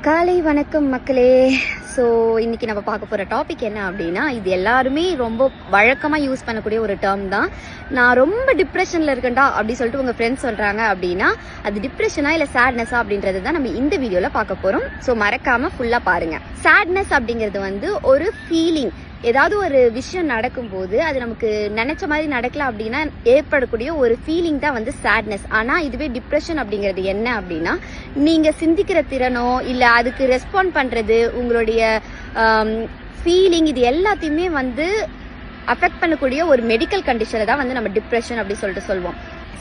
காலை வணக்கம் மக்களே. ஸோ இன்னைக்கு நம்ம பார்க்க போகிற டாபிக் என்ன அப்படின்னா, இது எல்லாருமே ரொம்ப வழக்கமாக யூஸ் பண்ணக்கூடிய ஒரு டேர்ம் தான். நான் ரொம்ப டிப்ரெஷனில் இருக்கேன்டா அப்படி சொல்லிட்டு உங்கள் ஃப்ரெண்ட்ஸ் சொல்கிறாங்க அப்படின்னா, அது டிப்ரெஷனா இல்லை சேட்னஸா அப்படின்றது தான் நம்ம இந்த வீடியோவில் பார்க்க போகிறோம். ஸோ மறக்காமல் ஃபுல்லாக பாருங்கள். சேட்னஸ் அப்படிங்கிறது வந்து ஒரு ஃபீலிங். ஏதாவது ஒரு விஷயம் நடக்கும்போது அது நமக்கு நினைச்ச மாதிரி நடக்கல அப்படின்னா ஏற்படக்கூடிய ஒரு ஃபீலிங் தான் வந்து சேட்னஸ். ஆனால் இதுவே டிப்ரெஷன் அப்படிங்கிறது என்ன அப்படின்னா, நீங்கள் சிந்திக்கிற திறனோ இல்லை அதுக்கு ரெஸ்பாண்ட் பண்ணுறது, உங்களுடைய ஃபீலிங், இது எல்லாத்தையுமே வந்து அஃபெக்ட் பண்ணக்கூடிய ஒரு மெடிக்கல் கண்டிஷனை தான் வந்து நம்ம டிப்ரெஷன் அப்படி சொல்லிட்டு சொல்லுவோம்.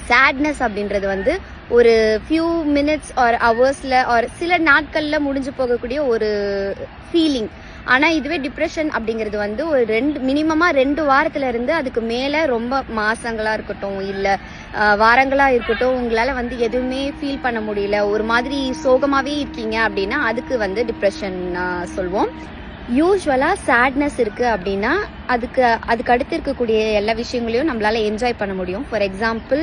சேட்னஸ் அப்படின்றது வந்து ஒரு ஃபியூ மினிட்ஸ் ஆர் ஹவர்ஸில் ஆர் சில நாட்களில் முடிஞ்சு போகக்கூடிய ஒரு ஃபீலிங். ஆனால் இதுவே டிப்ரெஷன் அப்படிங்கிறது வந்து ஒரு மினிமமாக 2 வாரத்துல இருந்து அதுக்கு மேலே ரொம்ப மாதங்களாக இருக்கட்டும் இல்லை வாரங்களாக இருக்கட்டும், உங்களால் வந்து எதுவுமே ஃபீல் பண்ண முடியல, ஒரு மாதிரி சோகமாகவே இருக்கீங்க அப்படின்னா அதுக்கு வந்து டிப்ரெஷன் சொல்வோம். யூஸ்வலாக சேட்னஸ் இருக்குது அப்படின்னா அதுக்கு அடுத்து இருக்கக்கூடிய எல்லா விஷயங்களையும் நம்மளால என்ஜாய் பண்ண முடியும். ஃபார் எக்ஸாம்பிள்,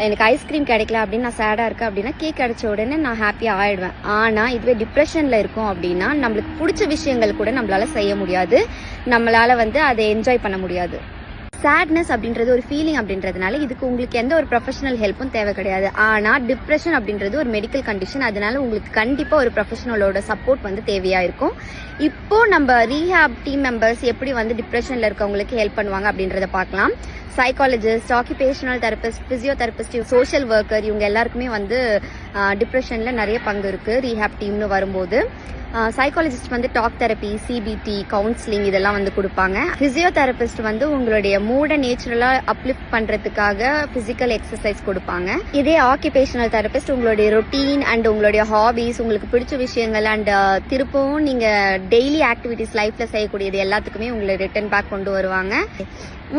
எனக்கு ஐஸ்கிரீம் கிடைக்கல அப்படின்னு நான் சேடாக இருக்கேன் அப்படின்னா கேக் கிடைச்ச உடனே நான் ஹாப்பியாக ஆகிடுவேன். ஆனால் இதுவே டிப்ரெஷனில் இருக்கும் அப்படின்னா நம்மளுக்கு பிடிச்ச விஷயங்கள் கூட நம்மளால செய்ய முடியாது, நம்மளால வந்து அதை என்ஜாய் பண்ண முடியாது. சேட்னஸ் அப்படின்றது ஒரு ஃபீலிங் அப்படின்றதுனால இதுக்கு உங்களுக்கு எந்த ஒரு ப்ரொஃபஷனல் ஹெல்ப்பும் தேவை கிடையாது. ஆனால் டிப்ரெஷன் அப்படின்றது ஒரு மெடிக்கல் கண்டிஷன், அதனால உங்களுக்கு கண்டிப்பாக ஒரு ப்ரொஃபஷனலோட சப்போர்ட் வந்து தேவையாக இருக்கும். இப்போ நம்ம ரீஹாப் டீம் மெம்பர்ஸ் எப்படி வந்து டிப்ரெஷனில் இருக்கவங்களுக்கு ஹெல்ப் பண்ணுவாங்க அப்படின்றத பார்க்கலாம். Psychologist, occupational therapist, physiotherapist, social worker, இவங்க எல்லாருக்குமே வந்து டிப்ரெஷனில் நிறைய பங்கு இருக்குது ரீஹாப் டீம்னு வரும்போது. சைக்காலஜிஸ்ட் வந்து டாக் தெரப்பி, சிபிடி, கவுன்சிலிங் இதெல்லாம் வந்து கொடுப்பாங்க. ஃபிசியோதெரபிஸ்ட் வந்து உங்களுடைய மூடை நேச்சுரலாக அப்லிஃப்ட் பண்ணுறதுக்காக ஃபிசிக்கல் எக்ஸசைஸ் கொடுப்பாங்க. இதே ஆக்குபேஷனல் தெரபிஸ்ட் உங்களுடைய ரொட்டீன் அண்ட் உங்களுடைய ஹாபிஸ், உங்களுக்கு பிடிச்ச விஷயங்கள் அண்ட் திருப்பவும் நீங்கள் டெய்லி ஆக்டிவிட்டிஸ் லைஃப்பில் செய்யக்கூடியது எல்லாத்துக்குமே உங்களை ரிட்டர்ன் பேக் கொண்டு வருவாங்க.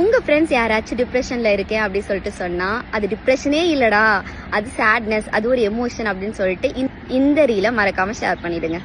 உங்கள் ஃப்ரெண்ட்ஸ் யாராச்சும் டிப்ரெஷனில் இருக்கேன் அப்படின்னு சொல்லிட்டு சொன்னால் அது டிப்ரெஷனே இல்லைடா, அது சேட்னஸ், அது ஒரு எமோஷன் அப்படின்னு சொல்லிட்டு இந்த ரீலை மறக்காமல் ஷேர் பண்ணிடுங்க.